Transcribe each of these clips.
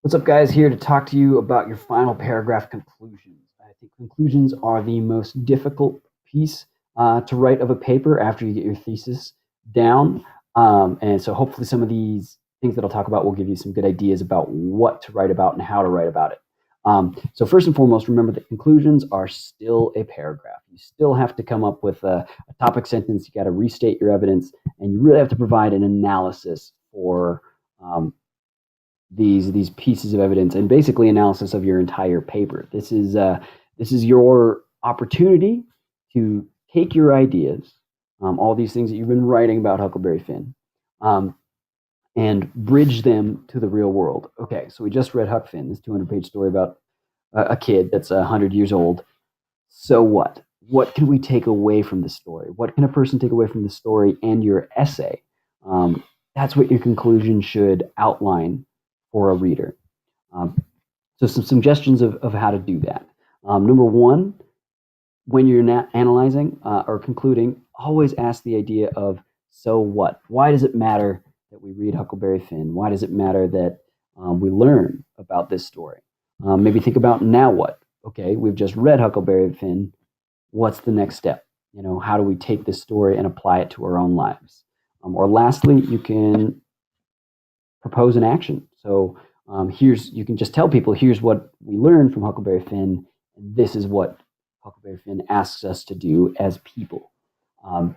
What's up, guys? Here to talk to you about your final paragraph conclusions. I think conclusions are the most difficult piece to write of a paper after you get your thesis down. And so, hopefully, some of these things that I'll talk about will give you some good ideas about what to write about and how to write about it. So, first and foremost, remember that conclusions are still a paragraph. You still have to come up with a topic sentence. You got to restate your evidence, and you really have to provide an analysis for these pieces of evidence and basically analysis of your entire paper. This is your opportunity to take your ideas, all these things that you've been writing about Huckleberry Finn, and bridge them to the real world. Okay, so we just read Huck Finn, this 200-page story about a kid that's 100 years old. So what? What can we take away from the story? What can a person take away from the story and your essay? That's what your conclusion should outline for a reader. Um, so some suggestions of how to do that. Number one, when you're analyzing or concluding, always ask the idea of so what? Why does it matter that we read Huckleberry Finn? Why does it matter that we learn about this story? Maybe think about now what? Okay, we've just read Huckleberry Finn. What's the next step? How do we take this story and apply it to our own lives? Or lastly, you can propose an action. So you can just tell people, here's what we learned from Huckleberry Finn, and this is what Huckleberry Finn asks us to do as people. Um,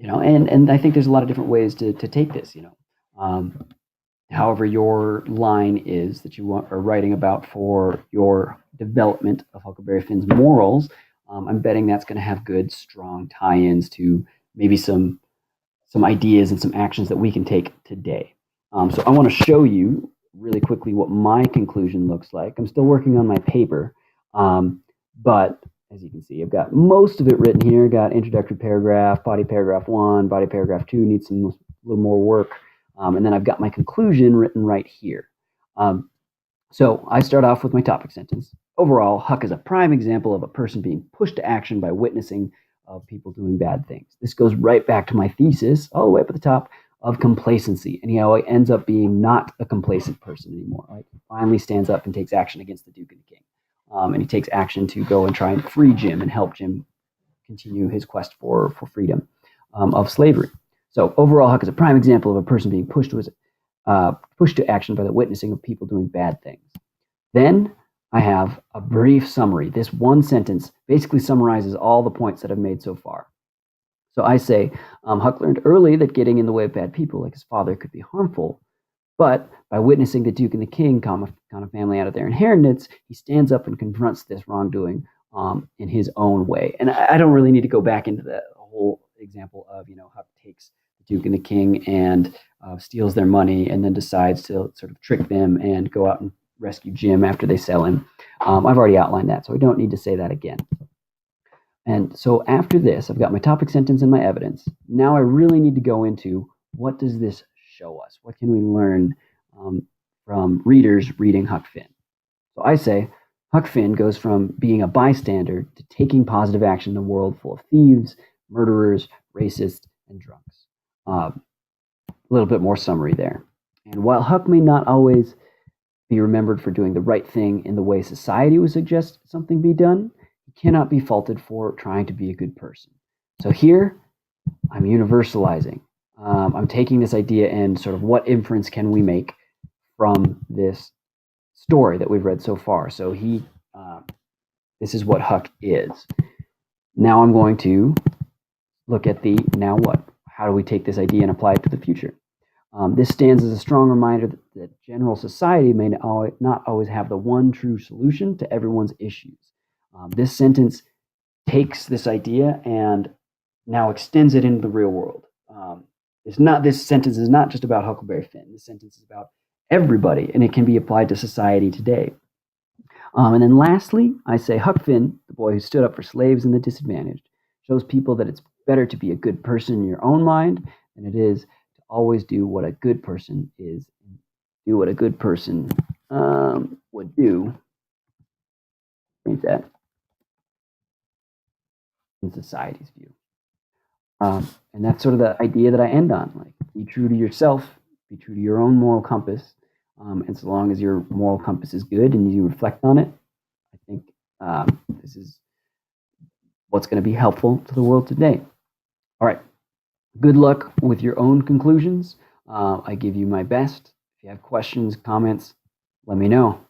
and I think there's a lot of different ways to take this. However your line is that are writing about for your development of Huckleberry Finn's morals, I'm betting that's going to have good, strong tie-ins to maybe some ideas and some actions that we can take today. So I want to show you really quickly what my conclusion looks like. I'm still working on my paper, but as you can see, I've got most of it written here. Got introductory paragraph, body paragraph 1, body paragraph 2 needs a little more work. And then I've got my conclusion written right here. So I start off with my topic sentence. Overall, Huck is a prime example of a person being pushed to action by witnessing of people doing bad things. This goes right back to my thesis, all the way up at the top, of complacency. And he ends up being not a complacent person anymore. Right? He finally stands up and takes action against the Duke and the King. And he takes action to go and try and free Jim and help Jim continue his quest for freedom of slavery. So overall, Huck is a prime example of a person being pushed to action by the witnessing of people doing bad things. Then I have a brief summary. This one sentence basically summarizes all the points that I've made so far. So I say, Huck learned early that getting in the way of bad people like his father could be harmful, but by witnessing the Duke and the King con a family out of their inheritance, he stands up and confronts this wrongdoing in his own way. And I don't really need to go back into the whole example of, Huck takes the Duke and the King and steals their money and then decides to sort of trick them and go out and rescue Jim after they sell him. I've already outlined that, so I don't need to say that again. And so after this, I've got my topic sentence and my evidence. Now I really need to go into what does this show us? What can we learn from readers reading Huck Finn? So I say Huck Finn goes from being a bystander to taking positive action in a world full of thieves, murderers, racists, and drunks. A little bit more summary there. And while Huck may not always be remembered for doing the right thing in the way society would suggest something be done, he cannot be faulted for trying to be a good person. So here, I'm universalizing. I'm taking this idea and sort of what inference can we make from this story that we've read so far. So this is what Huck is. Now I'm going to look at the now what? How do we take this idea and apply it to the future? This stands as a strong reminder that general society may not always have the one true solution to everyone's issues. This sentence takes this idea and now extends it into the real world. This sentence is not just about Huckleberry Finn. This sentence is about everybody, and it can be applied to society today. And then lastly, I say Huck Finn, the boy who stood up for slaves and the disadvantaged, shows people that it's better to be a good person in your own mind than it is to always do what a good person is, do what a good person would do. Change that in society's view. And that's sort of the idea that I end on. Like, be true to yourself, be true to your own moral compass, And so long as your moral compass is good and you reflect on it, I think this is what's going to be helpful to the world today. All right. Good luck with your own conclusions. I give you my best. If you have questions, comments, let me know.